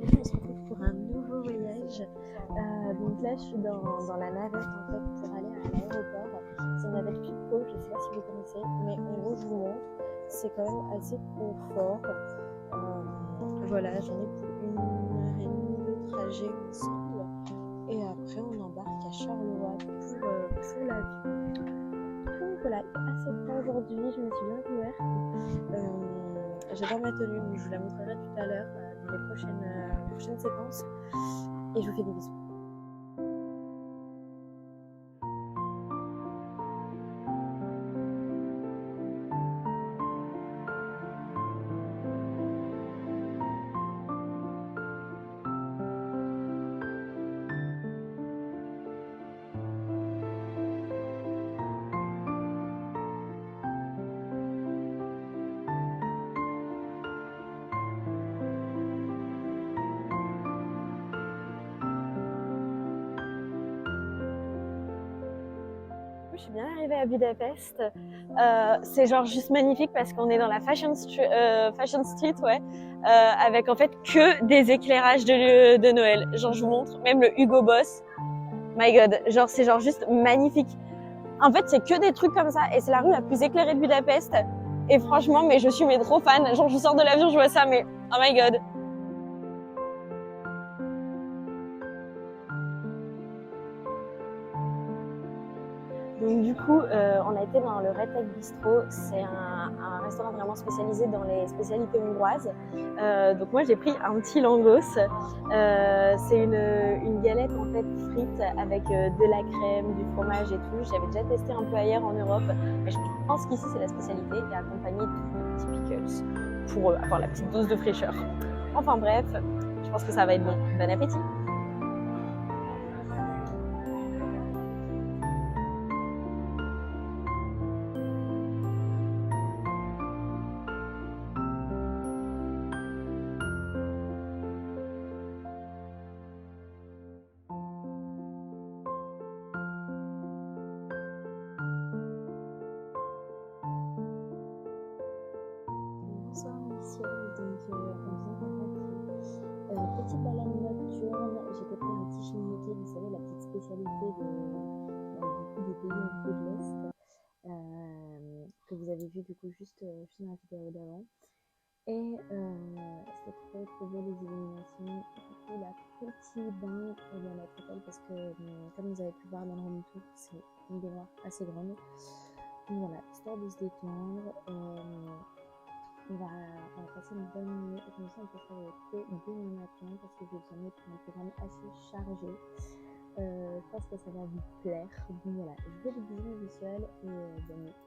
aujourd'hui on se retrouve pour un nouveau voyage. Donc là je suis dans la navette en fait pour aller à l'aéroport. C'est une navette Clipco, je ne sais pas si vous connaissez, mais en gros je vous montre, c'est quand même assez confort. Voilà, j'en ai pour 1h30 de trajet il me semble. Et après on embarque à Charleroi pour l'avion. Donc voilà, il est assez froid aujourd'hui, je me suis bien couverte. J'adore ma tenue, donc je vous la montrerai tout à l'heure dans les prochaines séquences. Et je vous fais des bisous. Je suis bien arrivée à Budapest. C'est genre juste magnifique parce qu'on est dans la Fashion Street, ouais, avec en fait que des éclairages de Noël. Genre je vous montre, même le Hugo Boss. My God, genre c'est genre juste magnifique. En fait c'est que des trucs comme ça et c'est la rue la plus éclairée de Budapest. Et franchement, mais je suis trop fan. Genre je sors de l'avion, je vois ça, mais oh my God. Donc du coup, on a été dans le Red Tech Bistro. C'est un restaurant vraiment spécialisé dans les spécialités hongroises. Donc moi j'ai pris un petit langos. C'est une galette en fait frite avec de la crème, du fromage et tout. J'avais déjà testé un peu ailleurs en Europe, mais je pense qu'ici c'est la spécialité et accompagné de petits pickles pour avoir la petite dose de fraîcheur. Enfin bref, je pense que ça va être bon. Bon appétit! Bonsoir Michel, donc on vient de rentrer. Petite balade nocturne, j'étais pris un petit chimiquet, vous savez la petite spécialité des pays un peu de l'Est, que vous avez vu du coup juste dans la vidéo d'avant. Et c'est trop beau les illuminations, du coup la petit bain dans notre hôtel parce que comme vous avez pu voir dans le room tour, c'est une baignoire assez grande. Donc voilà, histoire de se détendre. On va passer une bonne nuit et comme ça on peut faire le thé demain matin parce que j'ai jamais pris un programme assez chargé. Je pense que ça va vous plaire. Donc voilà, je vous fais des bisous visuels et bonne nuit.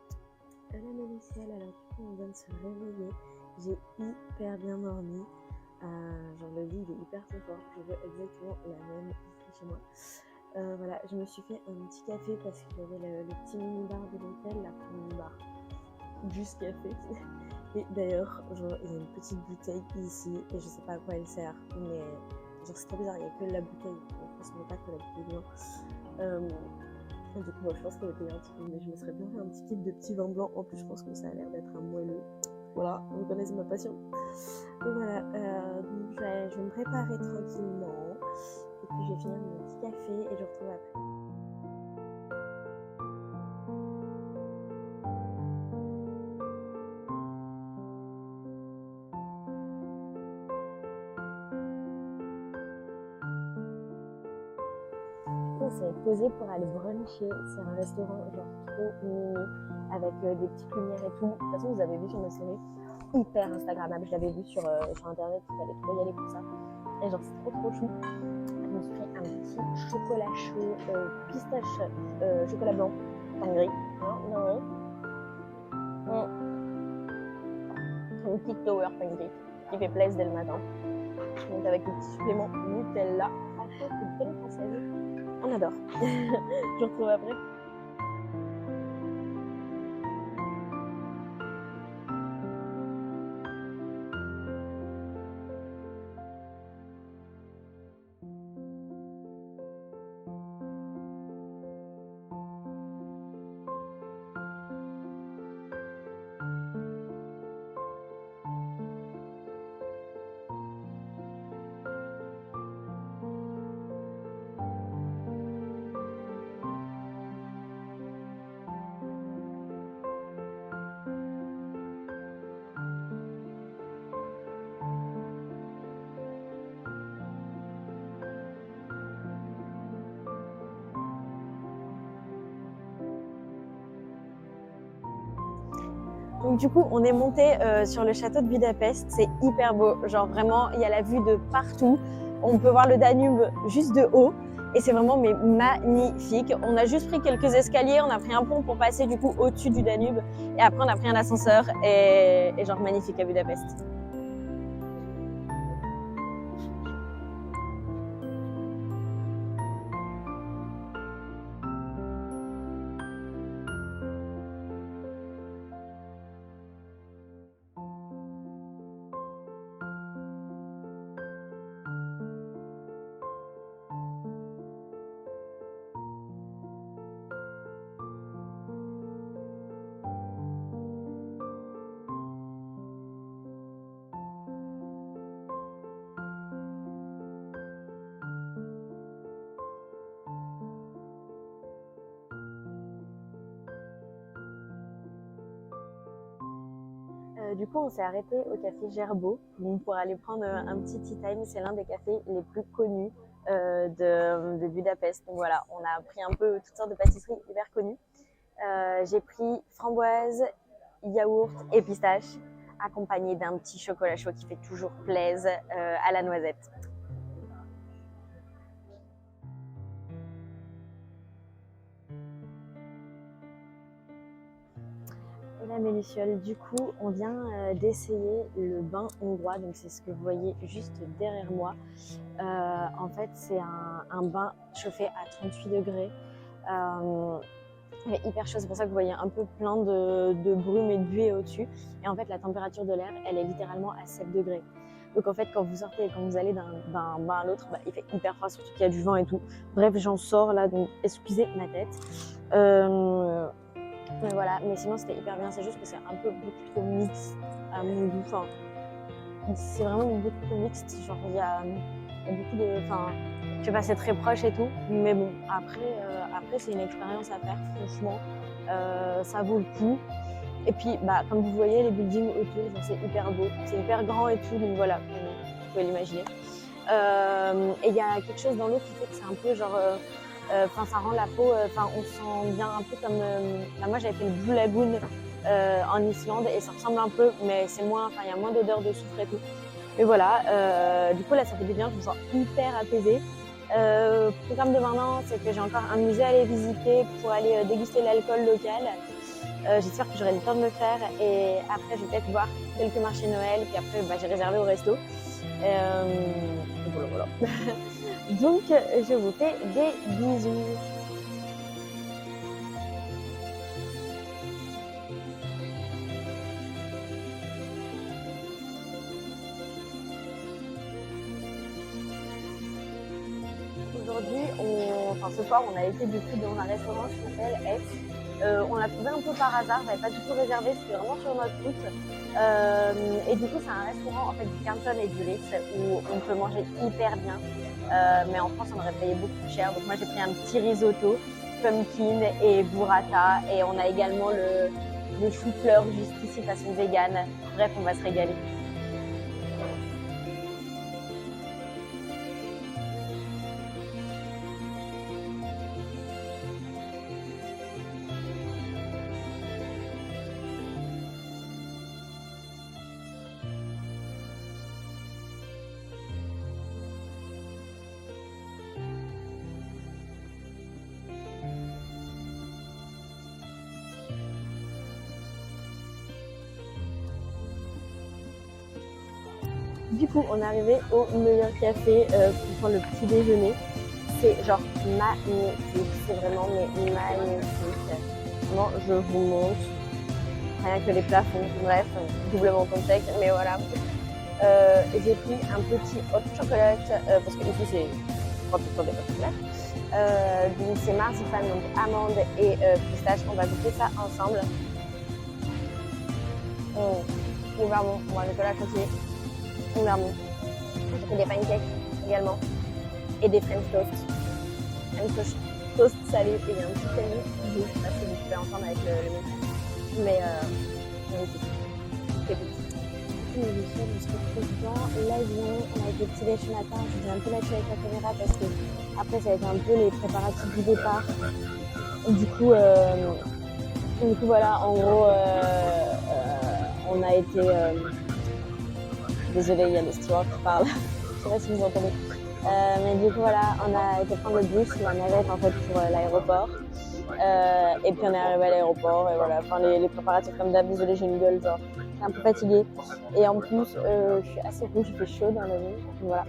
Hello mes Luciel, alors du coup on vient de se réveiller. J'ai hyper bien dormi. Genre le lit il est hyper confort. Je veux exactement la même ici chez moi. Voilà, je me suis fait un petit café parce qu'il y avait le petit mini-bar de l'hôtel, la mini-bar. Juste café. Et d'ailleurs, genre, il y a une petite bouteille ici et je sais pas à quoi elle sert, mais genre c'est trop bizarre, il n'y a que la bouteille, je pense pas que la bouteille blanc. Du coup, moi, je pense qu'elle était un petit peu, mais je me serais bien fait un petit kit de petits vins blancs. En plus, je pense que ça a l'air d'être un moelleux. Voilà, vous connaissez ma passion. Donc voilà, donc je vais me préparer tranquillement et puis je vais finir mon petit café et je vous retrouve après. On s'est posé pour aller bruncher. C'est un restaurant genre trop mini avec des petites lumières et tout. De toute façon, vous avez vu sur ma story, hyper instagrammable. Je l'avais vu sur internet, il fallait trop y aller pour ça. Et genre, c'est trop chou. Je me suis fait un petit chocolat chaud, pistache, chocolat blanc, pain gris. Une petite tower pain gris qui fait plaisir dès le matin. Donc avec le petit supplément Nutella. Franchement, c'est une française. On adore. Je vous retrouve après. Donc du coup, on est monté sur le château de Budapest. C'est hyper beau. Genre vraiment, il y a la vue de partout. On peut voir le Danube juste de haut. Et c'est vraiment mais magnifique. On a juste pris quelques escaliers. On a pris un pont pour passer du coup au-dessus du Danube. Et après, on a pris un ascenseur. Et genre magnifique à Budapest. Du coup, on s'est arrêté au café Gerbeau pour aller prendre un petit tea time. C'est l'un des cafés les plus connus de Budapest. Donc voilà, on a pris un peu toutes sortes de pâtisseries hyper connues. J'ai pris framboise, yaourt et pistache, accompagné d'un petit chocolat chaud qui fait toujours plaisir à la noisette. La Méluciole, du coup, on vient d'essayer le bain hongrois, donc c'est ce que vous voyez juste derrière moi. En fait, c'est un bain chauffé à 38 degrés. Mais hyper chaud, c'est pour ça que vous voyez un peu plein de brume et de buée au-dessus. Et en fait, la température de l'air, elle est littéralement à 7 degrés. Donc en fait, quand vous sortez et quand vous allez d'un bain à l'autre, il fait hyper froid, surtout qu'il y a du vent et tout. Bref, j'en sors là, donc excusez ma tête. Mais voilà, mais sinon c'était hyper bien, c'est juste que c'est un peu beaucoup trop mixte à mon goût. Enfin, c'est vraiment beaucoup trop mixte, genre il y a beaucoup de... Enfin, je sais pas, c'est très proche et tout, mais bon, après c'est une expérience à faire, franchement, ça vaut le coup. Et puis, comme vous voyez, les buildings autour, c'est hyper beau, c'est hyper grand et tout, donc voilà, vous pouvez l'imaginer. Et il y a quelque chose dans l'eau qui fait que c'est un peu genre... ça rend la peau, on sent bien un peu comme... moi j'avais fait le Blue Lagoon en Islande et ça ressemble un peu, mais c'est moins, il y a moins d'odeur de soufre et tout. Mais voilà, du coup là ça fait du bien, je me sens hyper apaisée. Programme de maintenant, c'est que j'ai encore un musée à aller visiter pour aller déguster l'alcool local. J'espère que j'aurai le temps de le faire et après je vais peut-être voir quelques marchés Noël, puis après j'ai réservé au resto. Voilà. Donc je vous fais des bisous. Aujourd'hui, ce soir, on a été du coup dans un restaurant qui s'appelle F. On l'a trouvé un peu par hasard, j'avais pas du tout réservé, c'était vraiment sur notre route. Et du coup, c'est un restaurant en fait du Carlton et du Ritz où on peut manger hyper bien. Mais en France, on aurait payé beaucoup plus cher. Donc moi, j'ai pris un petit risotto, pumpkin et burrata. Et on a également le chou-fleur juste ici façon vegan. Bref, on va se régaler. Du coup, on est arrivé au meilleur café pour prendre le petit déjeuner. C'est genre magnifique, c'est vraiment magnifique. Vraiment, je vous montre. Rien que les plafonds, bref, doublement complexe, mais voilà. J'ai pris un petit hot chocolate, parce que ici c'est 3% des hot chocolate. Donc c'est marzipan, donc amande et pistache. On va goûter ça ensemble. Hyper bon, on va le chocolat chantilly. Hyper bon. J'ai pris des pancakes également et des French toast. French toast salé et il y a un petit ami. Je sais pas si vous pouvez entendre avec le micro. Mais c'est petit. On se retrouve dans l'avion, on a été petit déj ce matin, je vous ai un peu lâché avec la caméra parce que après ça a été un peu les préparatifs du départ. Du coup voilà, en gros on a été... Désolée, il y a les stewards qui parlent. Je sais pas si vous entendez. Mais du coup, voilà, on a été prendre le bus, la navette en fait pour l'aéroport. Et puis on est arrivé à l'aéroport et voilà, enfin les préparatifs comme d'hab, désolé j'ai une gueule genre, je suis un peu fatiguée et en plus je suis assez rouge, il fait chaud dans la nuit, voilà.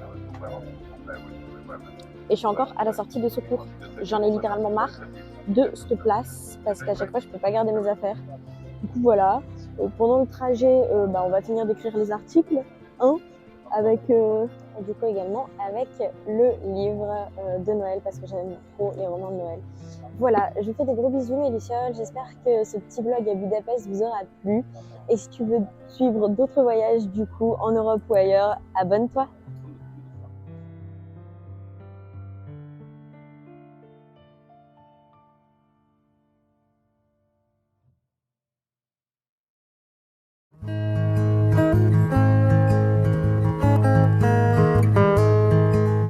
Et je suis encore à la sortie de secours, j'en ai littéralement marre de cette place parce qu'à chaque fois je peux pas garder mes affaires. Du coup voilà, pendant le trajet on va finir d'écrire les articles, hein, avec et du coup également avec le livre de Noël parce que j'aime trop les romans de Noël. Voilà, je vous fais des gros bisous mes lucioles, j'espère que ce petit vlog à Budapest vous aura plu et si tu veux suivre d'autres voyages du coup en Europe ou ailleurs, abonne-toi.